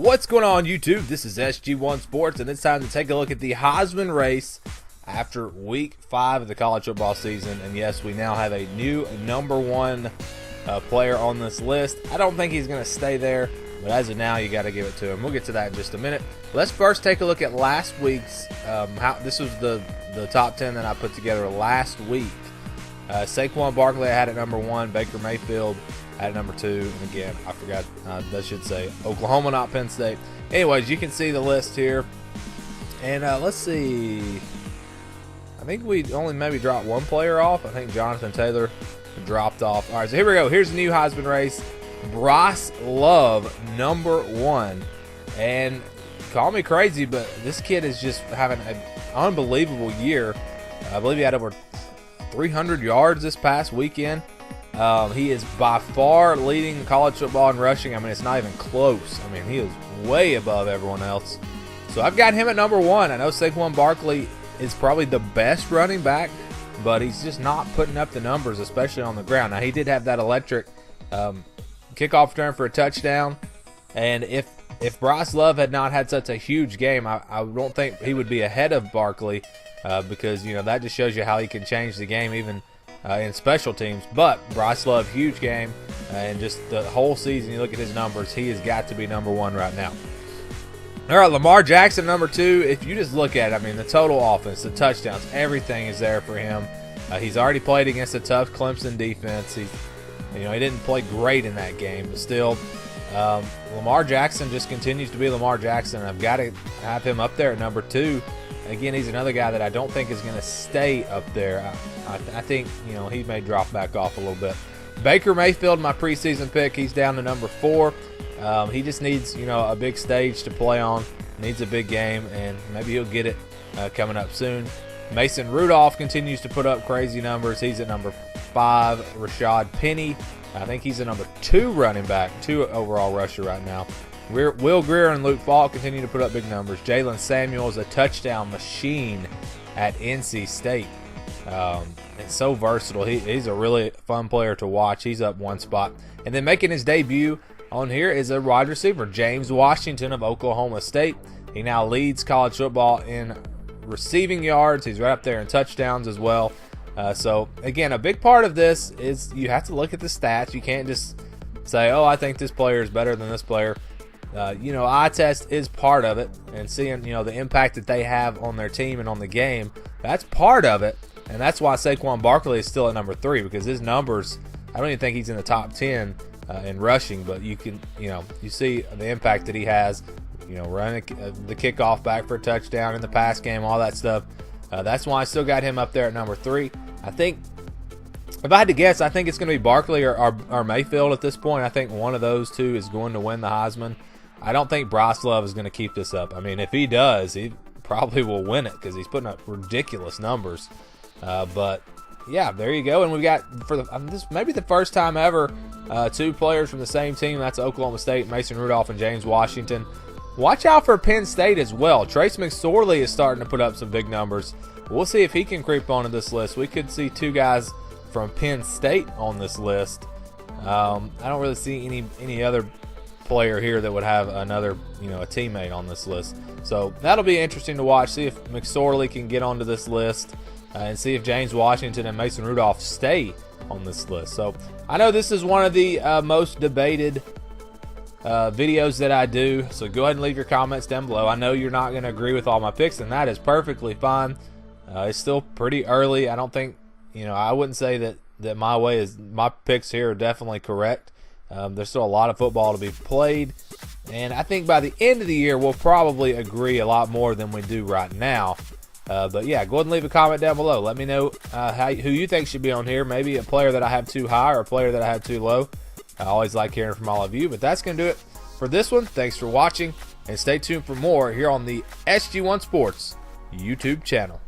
What's going on, YouTube? This is SG1 Sports, and it's time to take a look at the Heisman race after week 5 of the college football season. And yes, we now have a new number 1 player on this list. I don't think he's going to stay there, but as of now, you got to give it to him. We'll get to that in just a minute. Let's first take a look at last week's. This was the top 10 that I put together last week. Saquon Barkley I had at number 1. Baker Mayfield at number 2. And again, I forgot, that should say Oklahoma, not Penn State. Anyways, you can see the list here. And let's see. I think we only maybe dropped one player off. I think Jonathan Taylor dropped off. All right, so here we go. Here's the new Heisman race. Bryce Love, number 1. And call me crazy, but this kid is just having an unbelievable year. I believe he had over 300 yards this past weekend. He is by far leading college football in rushing. I mean, it's not even close. I mean, he is way above everyone else. So I've got him at number 1. I know Saquon Barkley is probably the best running back, but he's just not putting up the numbers, especially on the ground. Now, he did have that electric kickoff return for a touchdown. And if Bryce Love had not had such a huge game, I don't think he would be ahead of Barkley because, you know, that just shows you how he can change the game even in special teams. But Bryce Love, huge game, and just the whole season, you look at his numbers, he has got to be number 1 right now. All right, Lamar Jackson, number 2. If you just look at it, I mean, the total offense, the touchdowns, everything is there for him. He's already played against a tough Clemson defense. He didn't play great in that game, but still, Lamar Jackson just continues to be Lamar Jackson. I've got to have him up there at number 2. Again, he's another guy that I don't think is going to stay up there. I think, you know, he may drop back off a little bit. Baker Mayfield, my preseason pick, he's down to number 4. He just needs, you know, a big stage to play on, needs a big game, and maybe he'll get it coming up soon. Mason Rudolph continues to put up crazy numbers. He's at number 5. Rashad Penny, I think he's a number 2 running back, 2 overall rusher right now. Will Greer and Luke Falk continue to put up big numbers. Jalen Samuel is a touchdown machine at NC State. It's so versatile. He's a really fun player to watch. He's up 1 spot. And then making his debut on here is a wide receiver, James Washington of Oklahoma State. He now leads college football in receiving yards. He's right up there in touchdowns as well. So, again, a big part of this is you have to look at the stats. You can't just say, oh, I think this player is better than this player. Eye test is part of it, and seeing, you know, the impact that they have on their team and on the game, that's part of it. And that's why Saquon Barkley is still at number 3, because his numbers, I don't even think he's in the top 10 in rushing, but you see the impact that he has, you know, running the kickoff back for a touchdown in the pass game, all that stuff. That's why I still got him up there at number 3. I think, if I had to guess, I think it's going to be Barkley or Mayfield at this point. I think one of those two is going to win the Heisman. I don't think Bryce Love is going to keep this up. I mean, if he does, he probably will win it because he's putting up ridiculous numbers. But yeah, there you go. And we've got, this maybe the first time ever, 2 players from the same team. That's Oklahoma State, Mason Rudolph and James Washington. Watch out for Penn State as well. Trace McSorley is starting to put up some big numbers. We'll see if he can creep onto this list. We could see 2 guys from Penn State on this list. I don't really see any other player here that would have another, you know, a teammate on this list. So that'll be interesting to watch. See if McSorley can get onto this list, and see if James Washington and Mason Rudolph stay on this list. So I know this is one of the most debated videos that I do. So go ahead and leave your comments down below. I know you're not going to agree with all my picks, and that is perfectly fine. It's still pretty early. I don't think, you know, I wouldn't say that my picks here are definitely correct. There's still a lot of football to be played, and I think by the end of the year we'll probably agree a lot more than we do right now. But yeah, go ahead and leave a comment down below. Let me know who you think should be on here. Maybe a player that I have too high or a player that I have too low. I always like hearing from all of you. But that's going to do it for this one. Thanks for watching, and stay tuned for more here on the SG1 Sports YouTube channel.